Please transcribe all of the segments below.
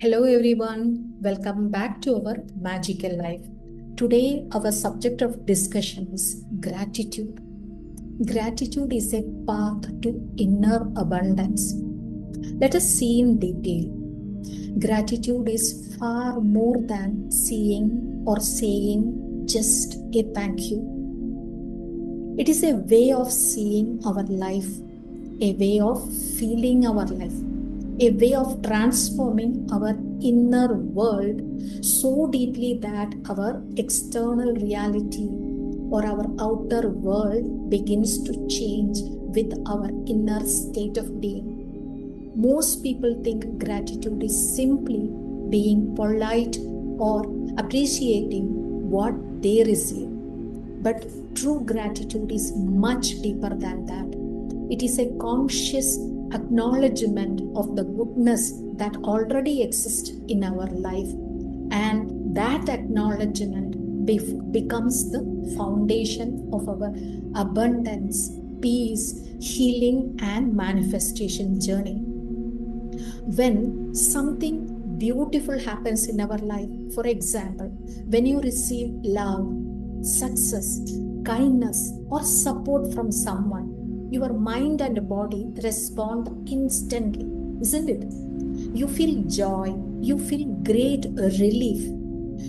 Hello everyone, welcome back to our magical life. Today, our subject of discussion is gratitude. Gratitude is a path to inner abundance. Let us see in detail. Gratitude is far more than seeing or saying just a thank you. It is a way of seeing our life, a way of feeling our life, a way of transforming our inner world so deeply that our external reality or our outer world begins to change with our inner state of being. Most people think gratitude is simply being polite or appreciating what they receive. But true gratitude is much deeper than that. It is a conscious acknowledgement of the goodness that already exists in our life, and that acknowledgement becomes the foundation of our abundance, peace, healing, and manifestation journey. When something beautiful happens in our life, for example, when you receive love, success, kindness, or support from someone, your mind and body respond instantly, isn't it? You feel joy, you feel great relief,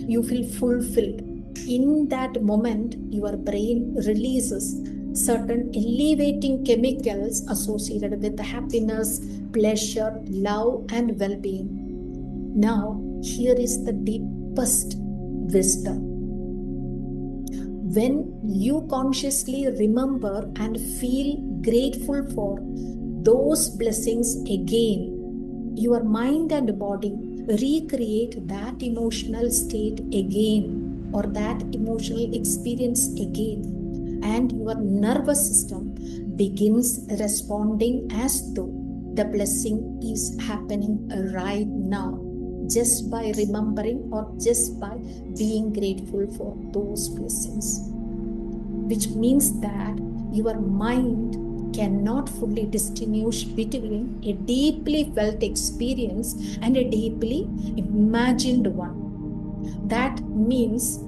you feel fulfilled. In that moment, your brain releases certain elevating chemicals associated with happiness, pleasure, love, and well being. Now, here is the deepest wisdom. When you consciously remember and feel grateful for those blessings again, your mind and body recreate that emotional state again or that emotional experience again, and your nervous system begins responding as though the blessing is happening right now, just by remembering or just by being grateful for those blessings. Which means that your mind cannot fully distinguish between a deeply felt experience and a deeply imagined one. That means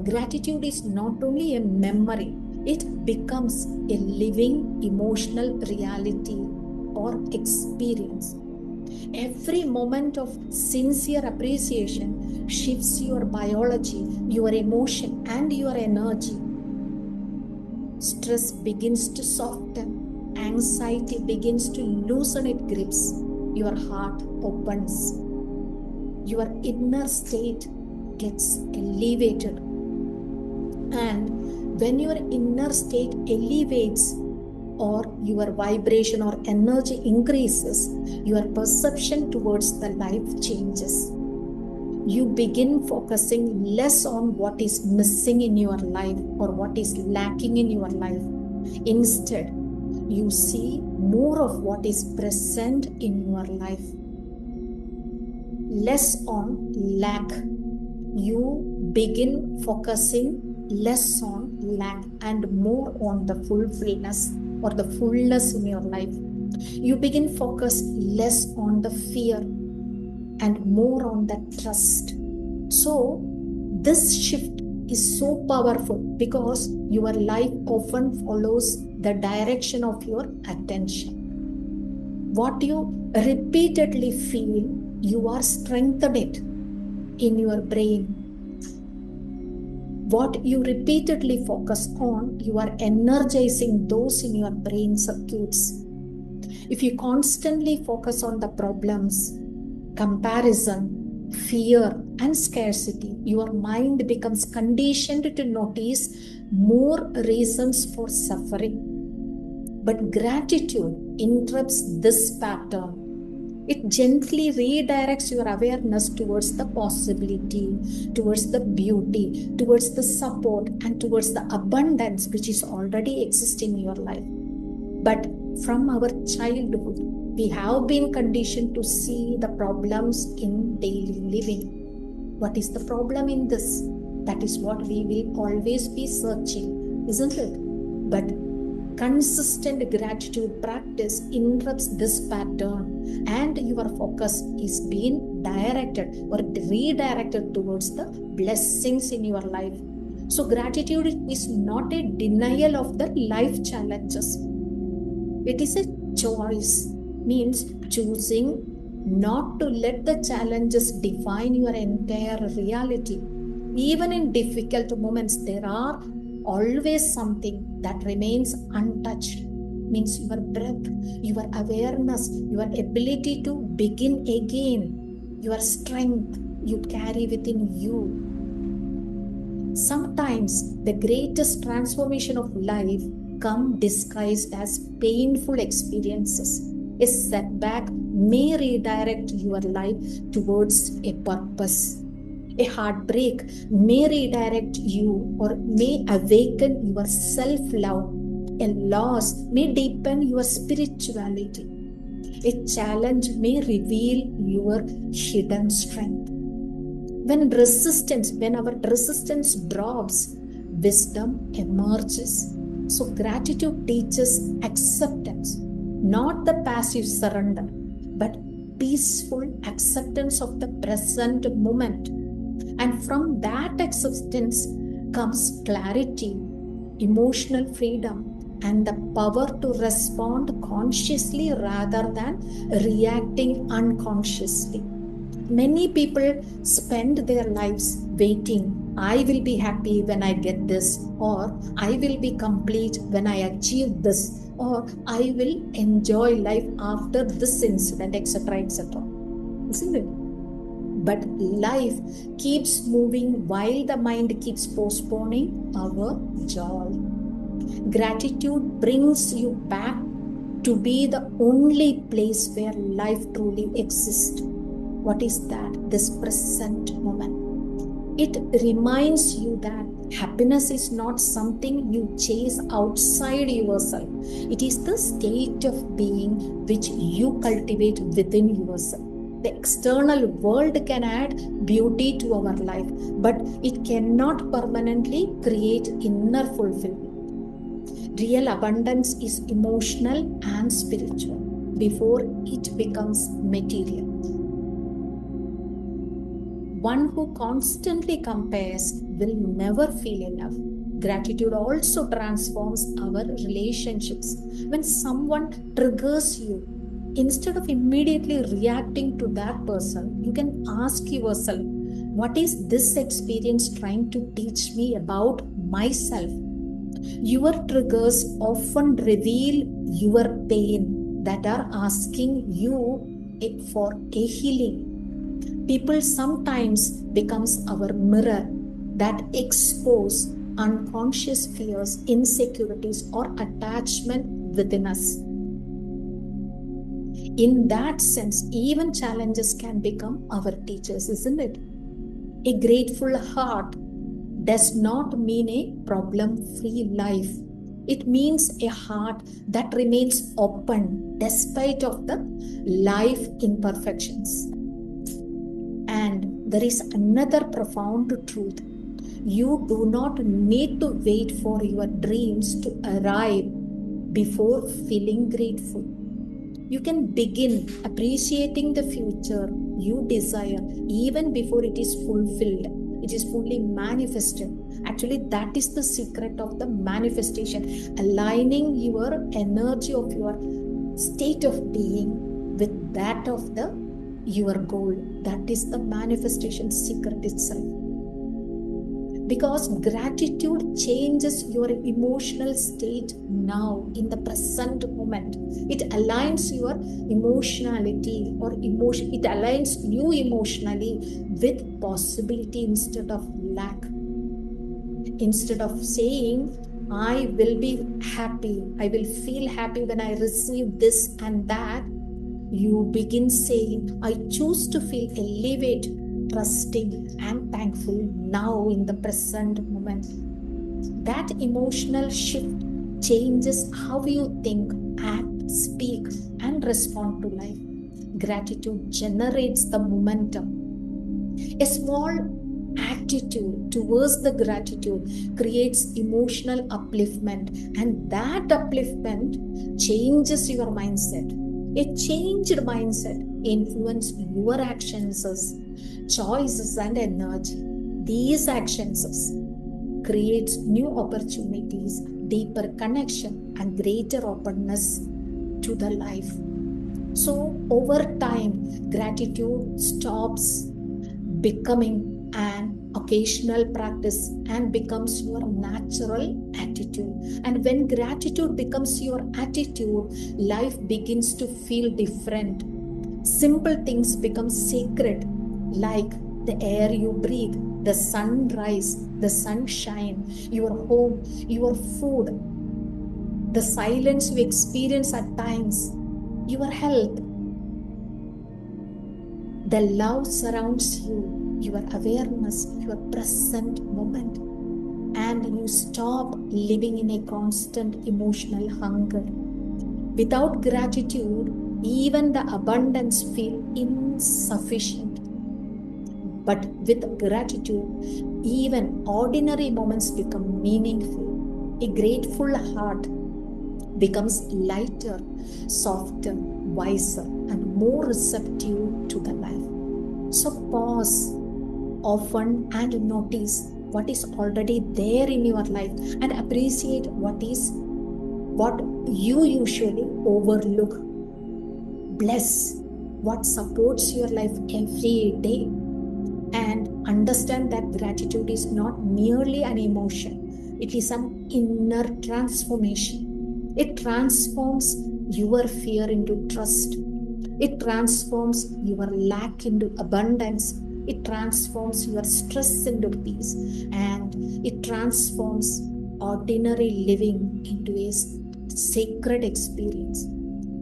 gratitude is not only a memory, it becomes a living emotional reality or experience. Every moment of sincere appreciation shifts your biology, your emotion, and your energy. Stress begins to soften, anxiety begins to loosen its grips, your heart opens, your inner state gets elevated. And when your inner state elevates, or your vibration or energy increases, your perception towards the life changes. You begin focusing less on what is missing in your life or what is lacking in your life. Instead, you see more of what is present in your life. Less on lack. You begin focusing less on lack and more on the fulfillment or the fullness in your life. You begin focus less on the fear and more on the trust. So this shift is so powerful because your life often follows the direction of your attention. What you repeatedly feel, you are strengthening it in your brain. What you repeatedly focus on, you are energizing those in your brain circuits. If you constantly focus on the problems, comparison, fear, and scarcity, your mind becomes conditioned to notice more reasons for suffering. But gratitude interrupts this pattern. It gently redirects your awareness towards the possibility, towards the beauty, towards the support, and towards the abundance which is already existing in your life. But from our childhood, we have been conditioned to see the problems in daily living. What is the problem in this? That is what we will always be searching, isn't it? But consistent gratitude practice interrupts this pattern, and your focus is being directed or redirected towards the blessings in your life. So gratitude is not a denial of the life challenges. It is a choice, means choosing not to let the challenges define your entire reality. Even in difficult moments, there are always something that remains untouched, means your breath, your awareness, your ability to begin again, your strength you carry within you. Sometimes the greatest transformation of life come disguised as painful experiences. A setback may redirect your life towards a purpose. A heartbreak may redirect you or may awaken your self-love. A loss may deepen your spirituality. A challenge may reveal your hidden strength. When our resistance drops, wisdom emerges. So gratitude teaches acceptance, not the passive surrender, but peaceful acceptance of the present moment. And from that acceptance comes clarity, emotional freedom, and the power to respond consciously rather than reacting unconsciously. Many people spend their lives waiting. I will be happy when I get this, or I will be complete when I achieve this, or I will enjoy life after this incident, etc., etc. Isn't it? But life keeps moving while the mind keeps postponing our joy. Gratitude brings you back to be the only place where life truly exists. What is that? This present moment. It reminds you that happiness is not something you chase outside yourself. It is the state of being which you cultivate within yourself. The external world can add beauty to our life, but it cannot permanently create inner fulfillment. Real abundance is emotional and spiritual before it becomes material. One who constantly compares will never feel enough. Gratitude also transforms our relationships. When someone triggers you, instead of immediately reacting to that person, you can ask yourself, what is this experience trying to teach me about myself? Your triggers often reveal your pain that are asking you for a healing. People sometimes becomes our mirror that expose unconscious fears, insecurities, or attachment within us. In that sense, even challenges can become our teachers, isn't it? A grateful heart does not mean a problem-free life. It means a heart that remains open despite of the life imperfections. And there is another profound truth. You do not need to wait for your dreams to arrive before feeling grateful. You can begin appreciating the future you desire even before it is fulfilled. It is fully manifested. Actually, that is the secret of the manifestation. Aligning your energy of your state of being with that of your goal. That is the manifestation secret itself. Because gratitude changes your emotional state now in the present moment. It aligns your emotionality or emotion. It aligns you emotionally with possibility instead of lack. Instead of saying, I will be happy, I will feel happy when I receive this and that, you begin saying, I choose to feel elevated, trusting, and thankful now in the present moment. That emotional shift changes how you think, act, speak, and respond to life. Gratitude generates the momentum. A small attitude towards the gratitude creates emotional upliftment, and that upliftment changes your mindset. A changed mindset influences your actions, choices, and energy. These actions creates new opportunities, deeper connection, and greater openness to the life. So, over time, gratitude stops becoming an occasional practice and becomes your natural attitude. And when gratitude becomes your attitude, life begins to feel different. Simple things become sacred, like the air you breathe, the sunrise, the sunshine, your home, your food, the silence you experience at times, your health. The love surrounds you, your awareness, your present moment, and you stop living in a constant emotional hunger. Without gratitude, even the abundance feels insufficient. But with gratitude, even ordinary moments become meaningful. A grateful heart becomes lighter, softer, wiser, and more receptive to the life. So pause often and notice what is already there in your life and appreciate what you usually overlook. Bless what supports your life every day, and understand that gratitude is not merely an emotion, it is an inner transformation. It transforms your fear into trust. It transforms your lack into abundance. It transforms your stress into peace. And it transforms ordinary living into a sacred experience.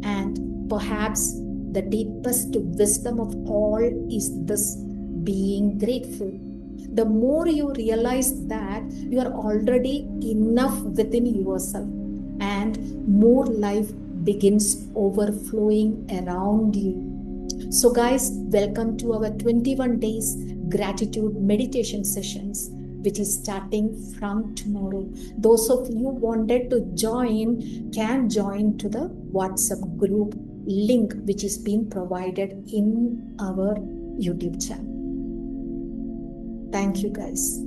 And perhaps the deepest wisdom of all is this: being grateful. The more you realize that you are already enough within yourself, and more life begins overflowing around you. So guys, welcome to our 21 days gratitude meditation sessions, which is starting from tomorrow. Those of you wanted to join can join to the WhatsApp group link, which is being provided in our YouTube channel. Thank you guys.